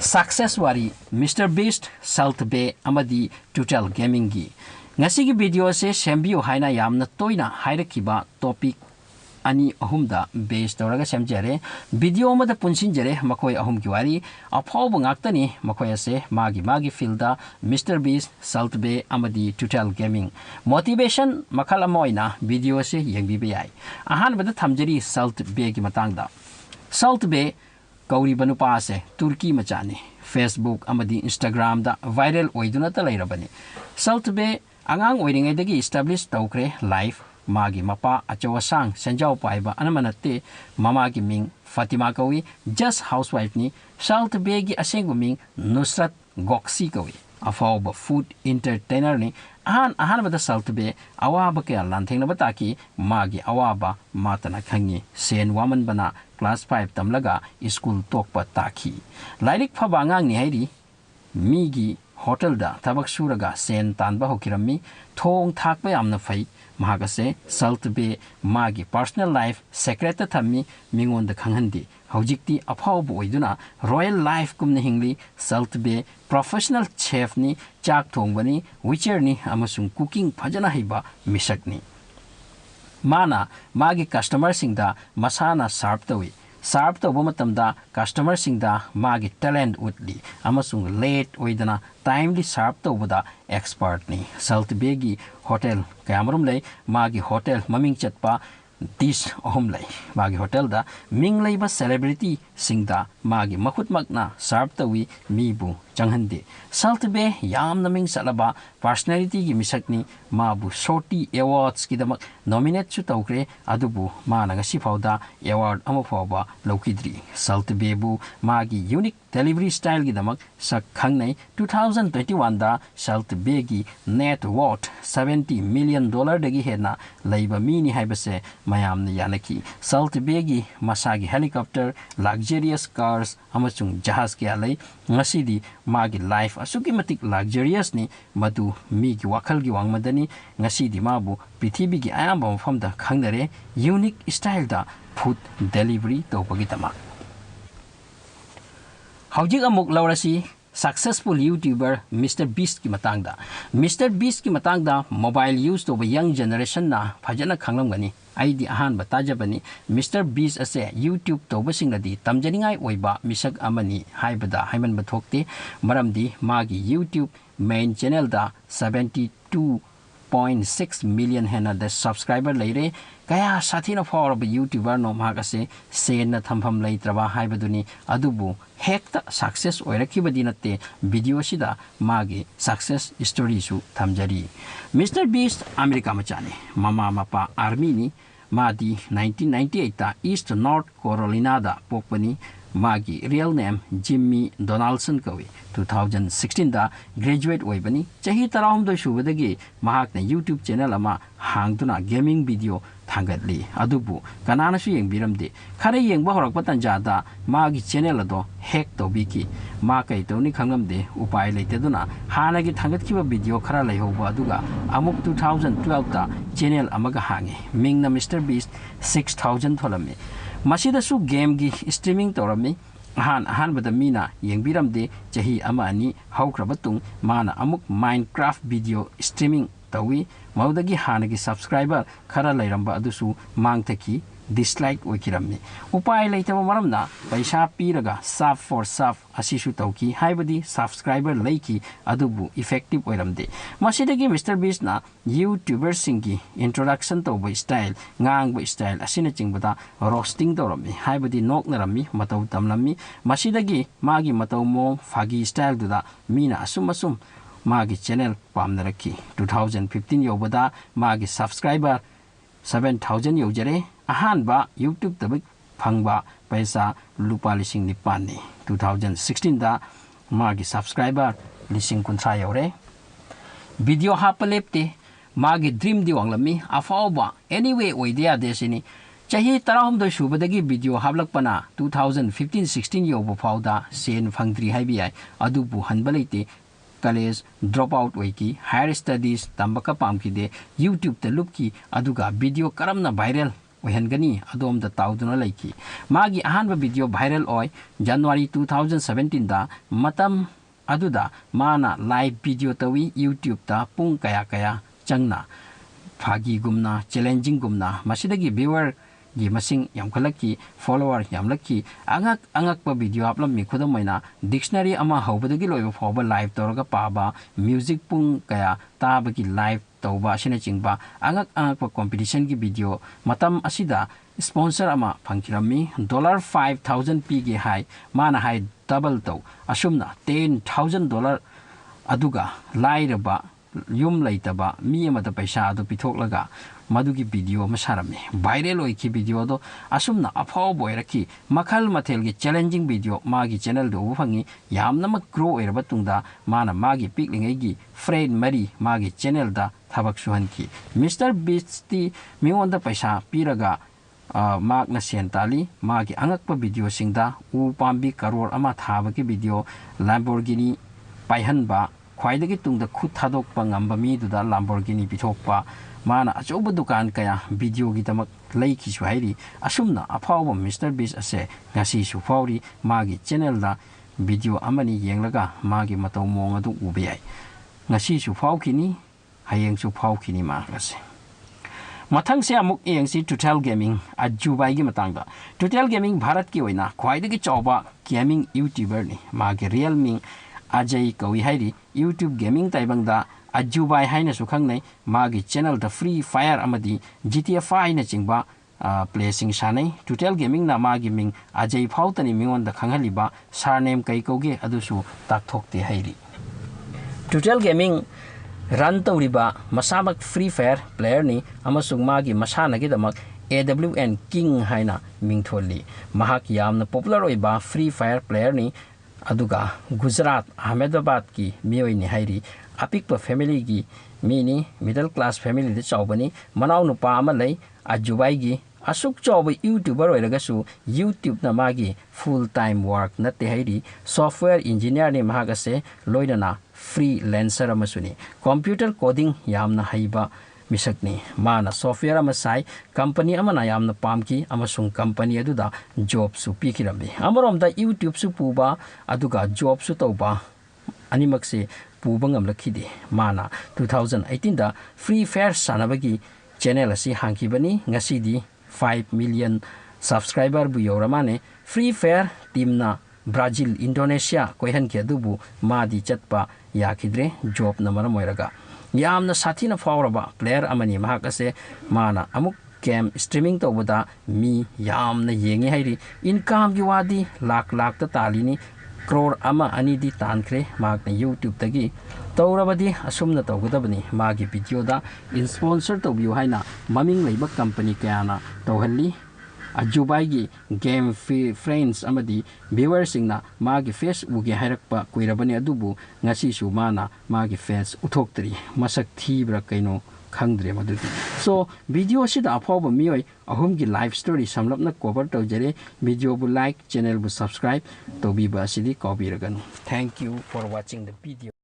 Success wari mrbeast saltbe amadi total gaming gi ngasi gi video se sembiu haina yamna toina hairakiba topic ani ahumda base toraga semjare video amada punsinjare makoi ahum gi wari afau bangaktani makoi ase magi fielda mrbeast saltbe amadi total gaming motivation makhala moina video se yengbi be ai ahan bada thamjari saltbe gi matangda saltbe Kauri banupa ase Turkey machani Facebook amadi Instagram da viral oiduna ta lairabani saltbe angang oiringai dagi establish tawkre live magi mapa achawasang senjau paiba anamanate mama gi ming Fatima kawi just housewife ni saltbe gi asengu ming Nusrat Goksi kawi afawba food entertainer ni ahan bada saltbe awaba ke lantheng na bataki magi awaba matana khangi sen waman bana class 5 tamlaga school tokpa taki lairik phaba ngang ni hairi migi hotel da tabak suraga sen tanba hokirami thong thakpa yamna fai mahagase saltbe magi personal life secret thammi mingon da khanghandi haujikti afawbu oiduna royal life kumna hingli saltbe professional chef ni chak thongbani witcher ni amasung cooking phajana haiba misak ni mana magi customer singda masana serve to matamda customer singda magi talent utli amasung late oidana timely serve to buda expert ni saltbe gi hotel kamarum lay magi hotel maming chatpa dish ahom lay magi hotel da ming layba celebrity singda magi makhut makna serve tawi mibu changhande saltbe yam naming salaba personality gi misakni mabu shorty awards ki damak nominate chu tawkre adubu mana ga sifauda award ama fawba lokidri saltbe bu magi unique delivery style gi damak sak khangnai 2021 da saltbe gi net worth $70 million dagi hena laiba mini haibase mayam na yanaki saltbe gi masagi helicopter luxurious cars amachung jahaz kya lai ngasidi magi life asuki matik luxurious ni madu mi gi wakhal gi wangmadani ngasidi mabu prithibi gi ayamba mafamda khangnare unique style da food delivery tawbagi tama haujik amuk laurasi successful YouTuber mrbeast ki matangda mobile use to young generation na phajana khanglamgani aidi ahan batajabani mrbeast ase YouTube to basingadi tamjaningai oiba misak amani haibada haiman bathokte maramdi magi YouTube main channel da 72.6 million hena the subscriber leire kaya sathina for YouTuber no magase sen na thampham leitraba haibaduni adubu hekta success oirakibadi natte video sida magi success story su thamjari mrbeast America machane mama mapa army ni madi 1998 ta East North Carolina da pokpani magi real name Jimmy Donaldson kawi 2016 da graduate oibani chahi taram do shubadagi mahak na YouTube channel ama hangduna gaming video thangatli adubu kanana su yengbiramde khare yengba horakpa tanjada magi channel ado hack to biki ma kai to ni khangamde upai leiteduna hana gi thangatkiba video khara leihoba aduga amuk 2012 ta channel amaga hange mingna mrbeast 6000 tholami masida su game gi streaming torami han bada mina yengbiramde chahi ama ani haukrabatung mana amuk Minecraft video streaming tawi maudagi hanagi subscriber khara lairamba adusu mangthaki dislike oikirami upai leitaba maramna paisa piraga sub for sub asisu tauki haibadi subscriber leiki adubu effective oiramde masidagi mrbeast na YouTuber singi introduction to by style ngang by style asina chingbada roasting dorami haibadi noknarami matau tamlami masidagi magi matau mo fagi style duda mina asum magi channel pamnaraki 2015 yobada magi subscriber 7000 yojare ahanba YouTube tabik phangba paisa lupa lising nipani 2016 da magi subscriber lising kuntra yore video hapalepte magi dream diwanglami afawba anyway oidea desini chahi tarahum do shubadagi video hablakpana 2015-16 yobo fawda sen phangdri haibi ai adubu hanbaleite college drop out waiki higher studies tambaka pamkide YouTube te lupki aduga video karamna viral ओहनगनी अदोम द ताउदुना लेकी मागी अहानबा video viral ओय जनवरी 2017 दा मतम अदुदा माना लाइव वीडियो तवी यूट्यूब ता पुंग कया कया चंगना फागी गुमना चैलेंजिंग गुमना मसिदगी व्यूअर गी मसिंग यामखलकी फॉलोअर यामलकी अंगक अंगक वीडियो अपलोड मी खुदम मैना डिक्शनरी अमा हौबदगी लोइब फावबा लाइव तौरगा पाबा म्यूजिक पुंग कया ताबगी लाइव तौबा असिना चिंगबा अंगक अंगक कंपटीशन की वीडियो मतम असिदा स्पॉन्सर अमा फंकिरमी $5,000 पीगे हाई माना हाई डबल तौ असुमना $10,000 अदुगा लाइरबा यूम लैतबा मी अमदा पैसा अदु पिथोकलगा मधुगी वीडियो मसारमे वायरल होइकी वीडियो दो असुमना अफाव बोयरकी मखल मथेल की चैलेंजिंग वीडियो मागी चैनल दो फंगी यामनमक ग्रो ओइरबा तुंगदा माना मागी पिकलिंगैगी फ्रेंड मरी मागी चैनल दा थबक सुहनकी मिस्टर बीस्टी मियोंदा पैसा पीरगा मागना सेंताली मागी अंगकप वीडियो सिंगदा उ पाम्बी करोड़ अमा थाबकी वीडियो लैम्बोर्गिनी पाइहनबा ख्वाइदगी तुंगदा खुद थादोकपा ngamba मीदुदा लैम्बोर्गिनी पिथोकपा माना अचौब दुकान कया वीडियो की तमक लैखिसु हाइरी असुमना अफाव मिस्टर बीस असे ngasisu फावरी मागी चैनल दा वीडियो अमनी येंगलगा मागी मतौ मोंग अदु उबे याई ngasisu फावखिनी हयेंगसु फावखिनी मागसे मथंग से अमुक येंगसी टोटल गेमिंग अजुबाई की मतंगदा टोटल गेमिंग भारत की ओइना ख्वाइदगी चौबा गेमिंग यूट्यूबर नि मागी रियल मिंग अजय कवि हाइरी यूट्यूब गेमिंग ताइबंगदा अजुबाई हाइना सुखंगनै मागी चैनल द फ्री फायर अमदी GTA 5 ना चिंगबा प्लेसिंग सानै टोटल गेमिंग ना मागी मिंग अजय फाउतनी मिंगोन द खंगहलिबा सरनेम कै कौगे अदुसु ताकथोकते हाइरी टोटल गेमिंग रन तौरिबा मसामक फ्री फायर प्लेयर नि अमसुंग मागी मसानगी दमक AWN किंग हाइना मिंगथोली महाक यामना पॉपुलर ओइबा फ्री फायर प्लेयर नि अदुगा गुजरात अहमदाबाद की मियोइनी हाइरी अपिक फैमिली की मीनी मिडल क्लास फैमिली दे चौबनी मनाव नुपा अमा लै अजुबाई की असुक चौब यूट्यूबर ओइरगसु यूट्यूब ना मागी फुल टाइम वर्क नते हाइरी सॉफ्टवेयर इंजीनियर ने महागसे लोइना फ्रीलांसर अमसुनी कंप्यूटर कोडिंग यामना हाइबा मिसकनी माना सॉफ्टवेयर अमसाई कंपनी अमना यामना पामकी अमसुंग कंपनी अदुदा जॉब सु पीकिरमी अमरोमदा यूट्यूब सु पुबा अदुगा जॉब सु तौबा अनिमक्से पुबा ngamlakide माना 2018 दा फ्री फायर सानबगी चैनल असी हांकीबनी ngasidi 5 million सब्सक्राइबर बु योरमाने फ्री फायर टीमना ब्राजील इंडोनेशिया कोइहन के दुबु मादी चतपा याखिद्रे जॉब न मरम ओइरगा यामना साथीना फावरबा प्लेयर अमनी महाकसे माना अमुक गेम स्ट्रीमिंग तौबदा मी यामना येंगे हाइरी इनकम की वादी लाख लाख ता तालीनी करोड़ अमा अनिदी तानख्रे मागना यूट्यूब तगी तौरबदी असुमना तौगदबनी मागी वीडियो दा स्पॉन्सर तौबियो हाइना ममिंग लैबा कंपनी कयाना तौहल्ली अजुबाई की गेम फ्रेंड्स अमदी व्यूअर सिंगना मागी फेस उगे हाइरकपा कुइरबनी अदुबु ngasisu माना मागी फेस उथोक्तरी मसक थीब्रा कैनो खंगद्रे मदुदी सो वीडियो सिदा अफावबा मियोय अहुम की लाइफ स्टोरी समलपना कवर तौजरे वीडियो बु लाइक चैनल बु सब्सक्राइब तौबीबा सिदी कॉबीरगनु thank you for watching the video